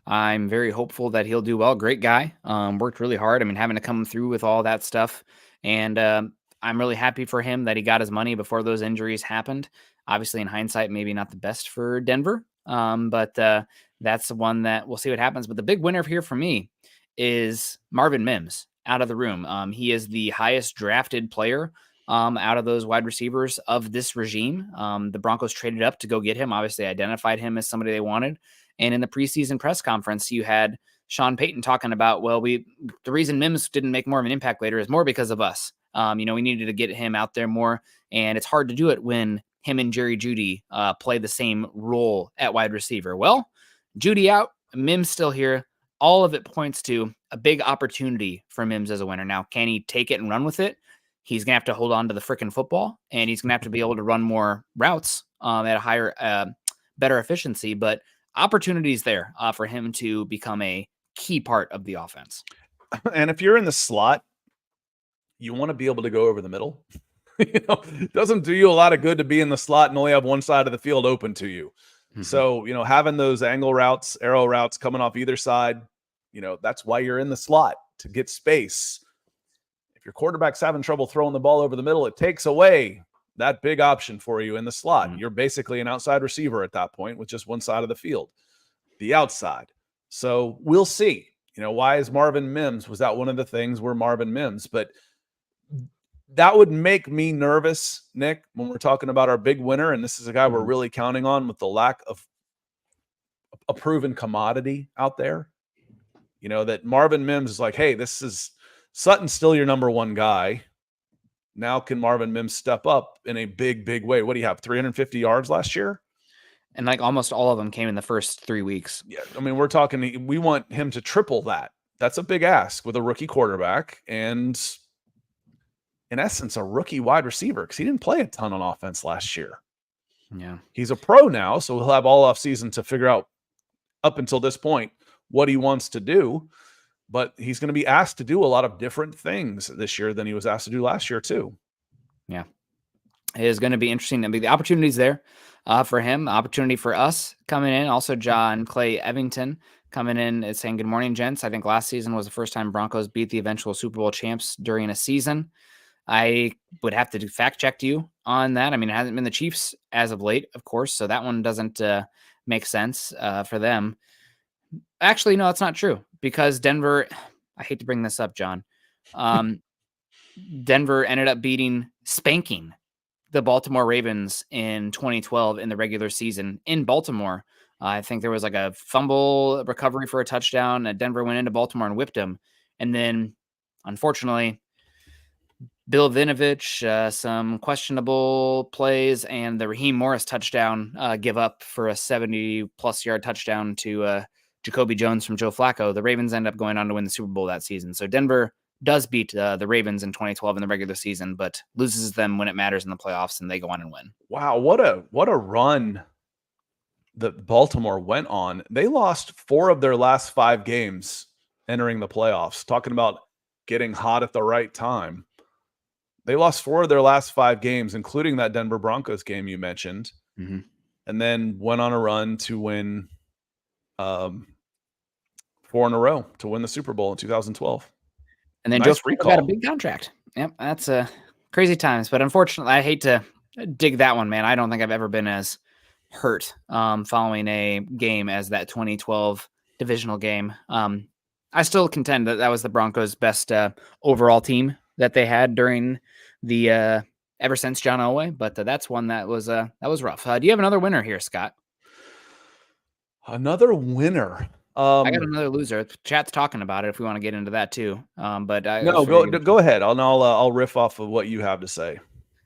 I'm very hopeful that he'll do well. Great guy. Worked really hard. I mean, having to come through with all that stuff. And I'm really happy for him that he got his money before those injuries happened. Obviously, in hindsight, maybe not the best for Denver. But that's the one that we'll see what happens. But the big winner here for me is Marvin Mims out of the room. He is the highest drafted player out of those wide receivers of this regime. The Broncos traded up to go get him. Obviously identified him as somebody they wanted. And in the preseason press conference, you had Sean Payton talking about, the reason Mims didn't make more of an impact later is more because of us. We needed to get him out there more, and it's hard to do it when him and Jerry Jeudy play the same role at wide receiver. Well, Jeudy out, Mims still here. All of it points to a big opportunity for Mims as a winner. Now, can he take it and run with it? He's going to have to hold on to the freaking football, and he's going to have to be able to run more routes at a higher, better efficiency. But opportunities there for him to become a key part of the offense. And if you're in the slot, you want to be able to go over the middle. It doesn't do you a lot of good to be in the slot and only have one side of the field open to you. Mm-hmm. So, having those angle routes, arrow routes coming off either side, that's why you're in the slot, to get space. If your quarterback's having trouble throwing the ball over the middle, it takes away that big option for you in the slot. Mm-hmm. You're basically an outside receiver at that point with just one side of the field, the outside. So we'll see. Why is Marvin Mims? Was that one of the things where Marvin Mims? But that would make me nervous, Nick, when we're talking about our big winner. And this is a guy we're really counting on with the lack of a proven commodity out there. That Marvin Mims is like, hey, this is Sutton's still your number one guy. Now can Marvin Mims step up in a big, big way? What do you have? 350 yards last year? And like almost all of them came in the first 3 weeks. Yeah. I mean, we're talking, we want him to triple that. That's a big ask with a rookie quarterback and, in essence, a rookie wide receiver because he didn't play a ton on offense last year. Yeah. He's a pro now, so he'll have all offseason to figure out up until this point what he wants to do. But he's going to be asked to do a lot of different things this year than he was asked to do last year, too. Yeah. It is going to be interesting. I mean, the opportunity's there for him, opportunity for us coming in. Also, John Clay Evington coming in and saying, good morning, gents. I think last season was the first time Broncos beat the eventual Super Bowl champs during a season. I would have to fact check you on that. I mean, it hasn't been the Chiefs as of late, of course, so that one doesn't make sense for them. Actually, no, it's not true because Denver, I hate to bring this up, John. Denver ended up spanking the Baltimore Ravens in 2012 in the regular season in Baltimore. I think there was like a fumble recovery for a touchdown. Denver went into Baltimore and whipped them. And then, unfortunately, Bill Vinovich, some questionable plays, and the Raheem Morris touchdown give up for a 70-plus yard touchdown to Jacoby Jones from Joe Flacco. The Ravens end up going on to win the Super Bowl that season. So Denver does beat the Ravens in 2012 in the regular season, but loses them when it matters in the playoffs, and they go on and win. Wow, what a run that Baltimore went on. They lost 4 of their last 5 games entering the playoffs. Talking about getting hot at the right time. They lost 4 of their last 5 games, including that Denver Broncos game you mentioned, and then went on a run to win 4 in a row to win the Super Bowl in 2012. And then Joe Flacco got a big contract. Yep, that's crazy times. But unfortunately, I hate to dig that one, man. I don't think I've ever been as hurt following a game as that 2012 divisional game. I still contend that was the Broncos' best overall team that they had during the ever since John Elway, but that's one that was rough. Do you have another winner here, Scott? Another winner. I got another loser. Chat's talking about it if we want to get into that too. But go ahead. I'll riff off of what you have to say.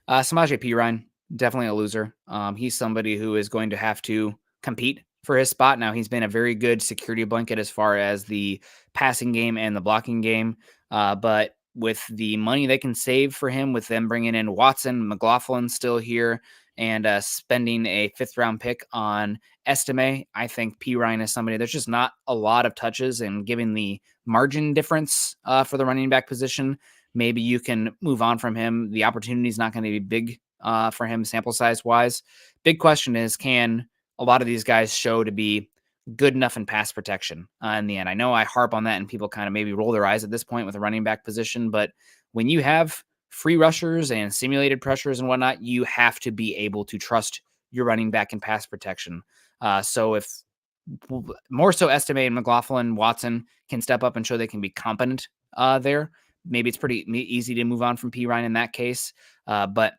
Samaje Perine, definitely a loser. He's somebody who is going to have to compete for his spot. Now, he's been a very good security blanket as far as the passing game and the blocking game. But with the money they can save for him, with them bringing in Watson, McLaughlin still here, and spending a 5th-round pick on Estime, I think Perine is somebody there's just not a lot of touches, and given the margin difference for the running back position, maybe you can move on from him. The opportunity is not going to be big for him sample size wise. Big question is, can a lot of these guys show to be good enough in pass protection in the end? I know I harp on that and people kind of maybe roll their eyes at this point with a running back position, but when you have free rushers and simulated pressures and whatnot, you have to be able to trust your running back in pass protection. So if more so Estime and McLaughlin, Watson can step up and show they can be competent there, maybe it's pretty easy to move on from Perine in that case. But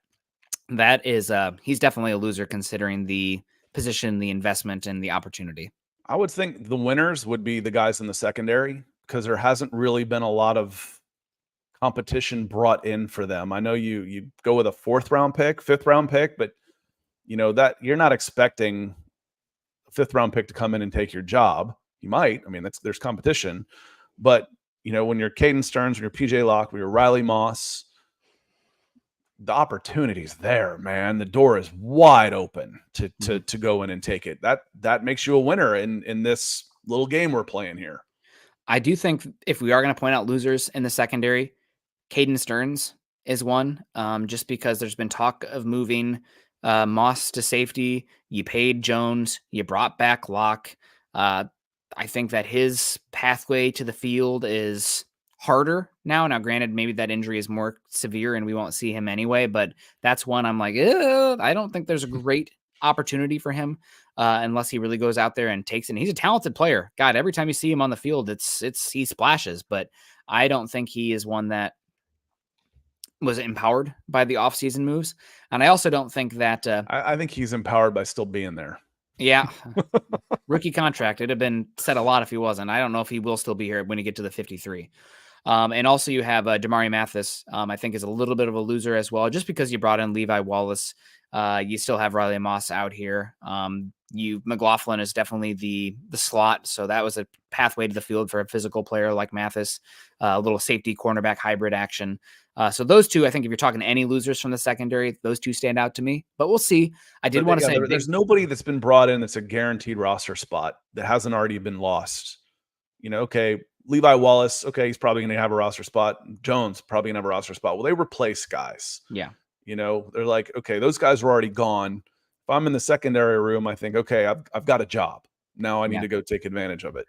that is, he's definitely a loser considering the position, the investment, and the opportunity. I would think the winners would be the guys in the secondary because there hasn't really been a lot of competition brought in for them. I know you go with a 4th-round pick, 5th-round pick, but that you're not expecting a 5th-round pick to come in and take your job. You might. I mean, there's competition, but when you're Caden Stearns, when you're PJ Locke, when you're Riley Moss, the opportunity's there, man. The door is wide open to go in and take it. That makes you a winner in this little game we're playing here. I do think if we are going to point out losers in the secondary, Caden Stearns is one, just because there's been talk of moving Moss to safety. You paid Jones, you brought back Locke. I think that his pathway to the field is harder now. Now, granted, maybe that injury is more severe and we won't see him anyway, but that's one I'm like, I don't think there's a great opportunity for him unless he really goes out there and takes it. And he's a talented player. God, every time you see him on the field, he splashes. But I don't think he is one that was empowered by the offseason moves. And I also don't think that I think he's empowered by still being there. Yeah. Rookie contract. It'd have been said a lot if he wasn't. I don't know if he will still be here when you get to the 53. And also you have Damari Mathis, I think is a little bit of a loser as well, just because you brought in Levi Wallace. You still have Riley Moss out here. McLaughlin is definitely the slot. So that was a pathway to the field for a physical player like Mathis, a little safety cornerback hybrid action. So those two, I think if you're talking to any losers from the secondary, those two stand out to me, but we'll see. I did want to say there's nobody that's been brought in that's a guaranteed roster spot that hasn't already been lost. Okay, Levi Wallace, okay, he's probably going to have a roster spot. Jones probably going to have a roster spot. Well, they replace guys. Yeah. They're like, okay, those guys were already gone. If I'm in the secondary room, I think, okay, I've got a job. Now I need to go take advantage of it.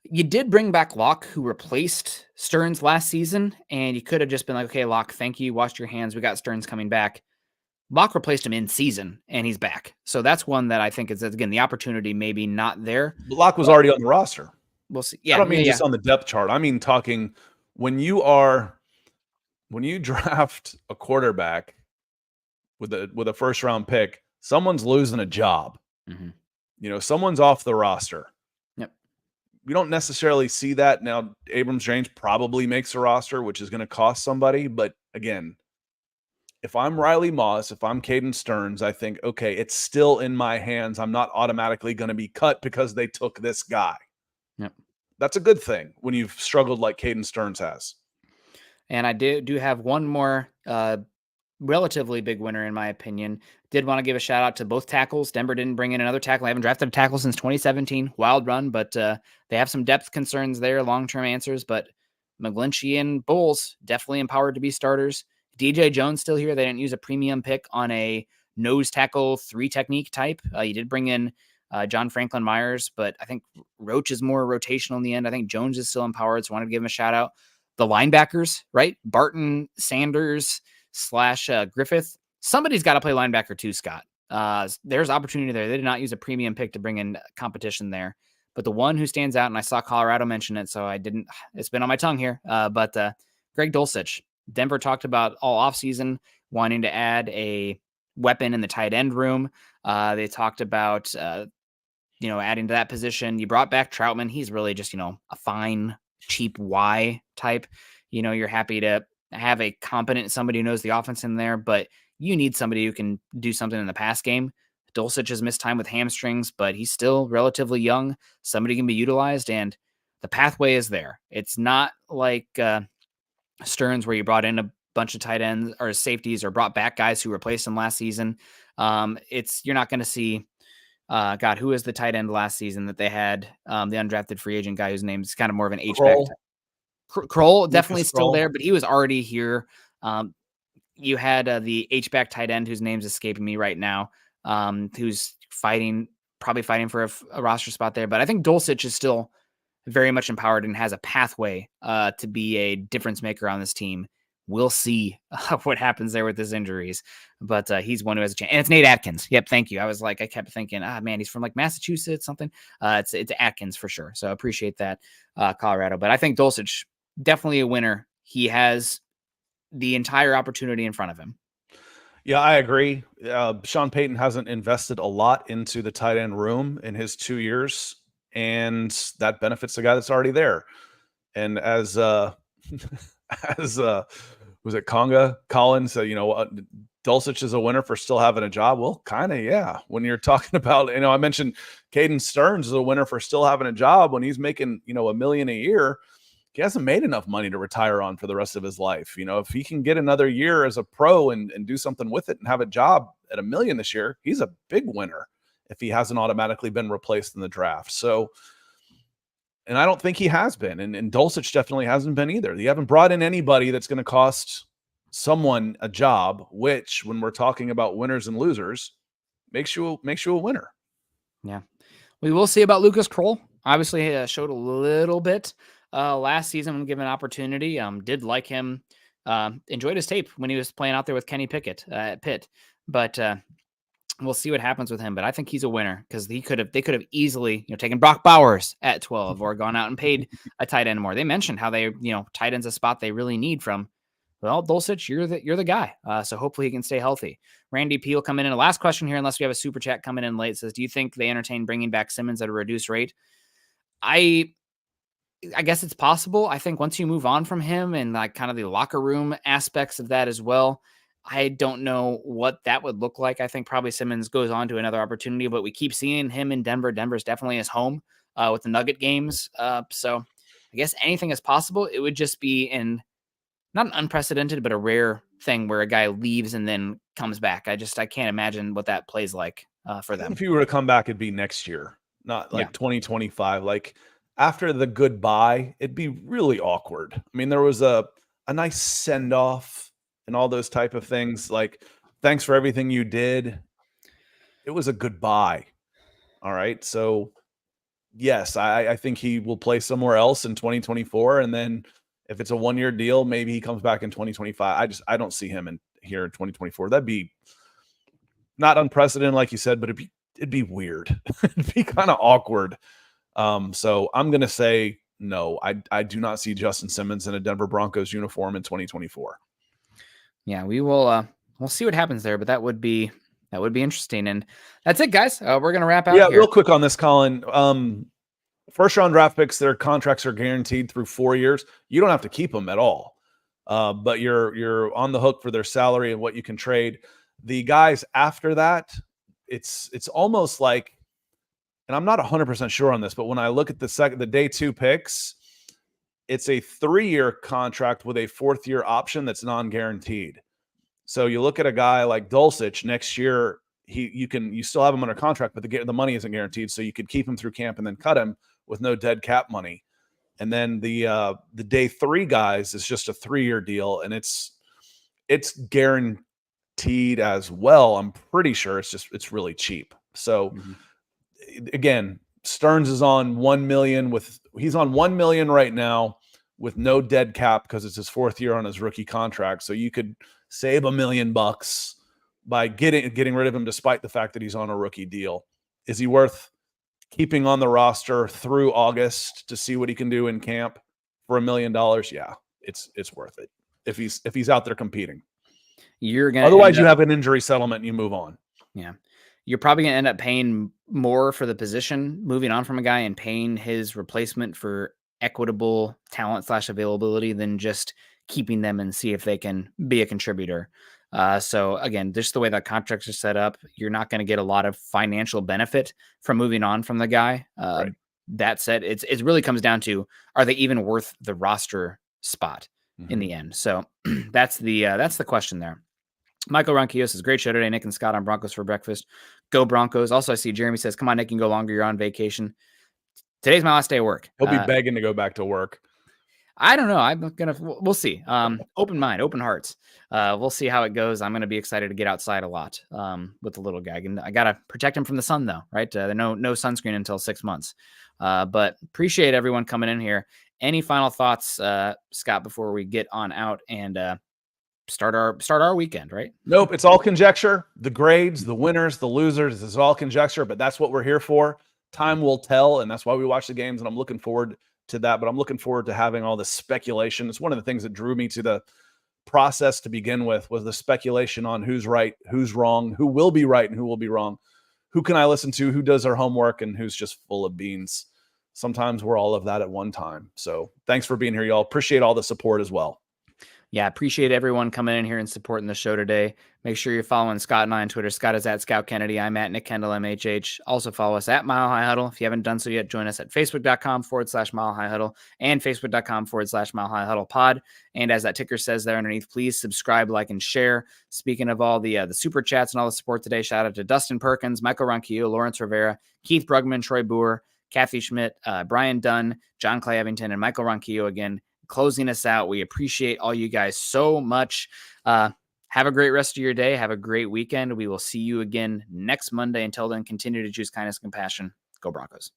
You did bring back Locke, who replaced Stearns last season, and you could have just been like, okay, Locke, thank you. Wash your hands. We got Stearns coming back. Locke replaced him in season, and he's back. So that's one that I think is, again, the opportunity maybe not there. But Locke was already on the roster. We'll see. Yeah, I don't mean just on the depth chart. I mean talking when you draft a quarterback with a first round pick, someone's losing a job. Mm-hmm. Someone's off the roster. Yep. We don't necessarily see that now. Abrams-James probably makes a roster, which is going to cost somebody. But again, if I'm Riley Moss, if I'm Caden Stearns, I think, okay, it's still in my hands. I'm not automatically going to be cut because they took this guy. Yep. That's a good thing when you've struggled like Caden Stearns has. And I do have one more relatively big winner, in my opinion. Did want to give a shout out to both tackles. Denver didn't bring in another tackle. I haven't drafted a tackle since 2017. Wild run, but they have some depth concerns there, long-term answers. But McGlinchey and Bowles definitely empowered to be starters. DJ Jones still here. They didn't use a premium pick on a nose tackle 3 technique type. You did bring in John Franklin Myers, but I think Roach is more rotational in the end. I think Jones is still empowered, so I wanted to give him a shout out. The linebackers, right? Barton, Sanders / Griffith. Somebody's got to play linebacker too, Scott. There's opportunity there. They did not use a premium pick to bring in competition there. But the one who stands out, and I saw Colorado mention it, so it's been on my tongue here, but Greg Dulcich. Denver talked about all offseason wanting to add a weapon in the tight end room. They talked about, adding to that position. You brought back Troutman. He's really just, a fine, cheap Y type. You're happy to have a competent somebody who knows the offense in there, but you need somebody who can do something in the pass game. Dulcich has missed time with hamstrings, but he's still relatively young. Somebody can be utilized, and the pathway is there. It's not like Stearns, where you brought in a bunch of tight ends or safeties or brought back guys who replaced him last season. You're not going to see, who is the tight end last season that they had? The undrafted free agent guy whose name is kind of more of an H-back. Kroll definitely still there, but he was already here. You had the H-back tight end whose name's escaping me right now, who's probably fighting for a roster spot there. But I think Dulcich is still very much empowered and has a pathway to be a difference maker on this team. We'll see what happens there with his injuries, but he's one who has a chance. And it's Nate Atkins. Yep, thank you. I kept thinking, man, he's from like Massachusetts, something. It's Atkins for sure. So I appreciate that, Colorado. But I think Dulcich, definitely a winner. He has the entire opportunity in front of him. Yeah, I agree. Sean Payton hasn't invested a lot into the tight end room in his 2 years, and that benefits the guy that's already there. And as was it Conga Collins said, Dulcich is a winner for still having a job. Well, kind of, yeah. When you're talking about, I mentioned Caden Stearns is a winner for still having a job when he's making, $1 million a year. He hasn't made enough money to retire on for the rest of his life. If he can get another year as a pro and do something with it and have a job at $1 million this year, he's a big winner if he hasn't automatically been replaced in the draft. So, and I don't think he has been. And Dulcich definitely hasn't been either. You haven't brought in anybody that's going to cost someone a job, which when we're talking about winners and losers, makes you a winner. Yeah. We will see about Lucas Kroll. Obviously showed a little bit last season when given an opportunity. Did like him. Enjoyed his tape when he was playing out there with Kenny Pickett at Pitt. But We'll see what happens with him, but I think he's a winner because they could have easily, taken Brock Bowers at 12 or gone out and paid a tight end more. They mentioned how they, tight end's a spot they really need from. Well, Dulcich, you're the guy. So hopefully he can stay healthy. Randy P will come in. And the last question here, unless we have a super chat coming in late, says, do you think they entertain bringing back Simmons at a reduced rate? I guess it's possible. I think once you move on from him and like kind of the locker room aspects of that as well, I don't know what that would look like. I think probably Simmons goes on to another opportunity, but we keep seeing him in Denver. Denver's definitely his home with the Nugget games. So I guess anything is possible. It would just be in not an unprecedented, but a rare thing where a guy leaves and then comes back. I can't imagine what that plays like for them. If he were to come back, it'd be next year, not like 2025. Like after the goodbye, it'd be really awkward. I mean, there was a nice send off and all those type of things. Like, thanks for everything you did. It was a goodbye. All right. So yes, I think he will play somewhere else in 2024. And then if it's a 1-year deal, maybe he comes back in 2025. I don't see him here in 2024. That'd be not unprecedented, like you said, but it'd be weird. It'd be kind of awkward. So I'm going to say no. I do not see Justin Simmons in a Denver Broncos uniform in 2024. Yeah, we will. We'll see what happens there, but that would be interesting. And that's it, guys. We're going to wrap out here. Real quick on this, Colin. First round draft picks, their contracts are guaranteed through 4 years. You don't have to keep them at all. But you're on the hook for their salary and what you can trade. The guys after that, it's almost like, and I'm not 100% sure on this, but when I look at the day 2 picks, it's a 3-year contract with a 4th-year option that's non-guaranteed. So you look at a guy like Dulcich next year, you still have him under contract, but the money isn't guaranteed. So you could keep him through camp and then cut him with no dead cap money. And then the day 3 guys is just a 3-year deal, and it's guaranteed as well. I'm pretty sure it's really cheap. So again, Stearns is on 1 million he's on 1 million right now with no dead cap because it's his 4th year on his rookie contract. So you could save $1 million by getting rid of him, despite the fact that he's on a rookie deal. Is he worth keeping on the roster through August to see what he can do in camp for $1 million? Yeah, it's worth it if he's out there competing. Otherwise, you have an injury settlement and you move on. Yeah. You're probably going to end up paying more for the position, moving on from a guy and paying his replacement for equitable talent / availability than just keeping them and see if they can be a contributor. So again, just the way that contracts are set up, you're not going to get a lot of financial benefit from moving on from the guy. Right. That said, it really comes down to, are they even worth the roster spot in the end? So that's the question there. Michael Ronquillo says, great show today, Nick and Scott on Broncos for breakfast. Go Broncos. Also, I see Jeremy says, come on, Nick, you can go longer. You're on vacation. Today's my last day of work. He'll be begging to go back to work. I don't know. We'll see. Open mind, open hearts. We'll see how it goes. I'm going to be excited to get outside a lot with the little guy. And I got to protect him from the sun, though, right? No sunscreen until 6 months. But appreciate everyone coming in here. Any final thoughts, Scott, before we get on out and start our weekend, right? Nope. It's all conjecture. The grades, the winners, the losers, it's all conjecture, but that's what we're here for. Time will tell. And that's why we watch the games. And I'm looking forward to that, but I'm looking forward to having all this speculation. It's one of the things that drew me to the process to begin with, was the speculation on who's right, who's wrong, who will be right and who will be wrong. Who can I listen to? Who does their homework and who's just full of beans? Sometimes we're all of that at one time. So thanks for being here, y'all. Appreciate all the support as well. Yeah, appreciate everyone coming in here and supporting the show today. Make sure you're following Scott and I on Twitter. Scott is at Scout Kennedy. I'm at Nick Kendell, MHH. Also follow us at Mile High Huddle. If you haven't done so yet, join us at facebook.com/Mile High Huddle and facebook.com/Mile High Huddle pod. And as that ticker says there underneath, please subscribe, like, and share. Speaking of all the super chats and all the support today, shout out to Dustin Perkins, Michael Ronquillo, Lawrence Rivera, Keith Brugman, Troy Boer, Kathy Schmidt, Brian Dunn, John Clay Evington, and Michael Ronquillo again, closing us out. We appreciate all you guys so much. Have a great rest of your day. Have a great weekend. We will see you again next Monday. Until then, continue to choose kindness and compassion. Go Broncos.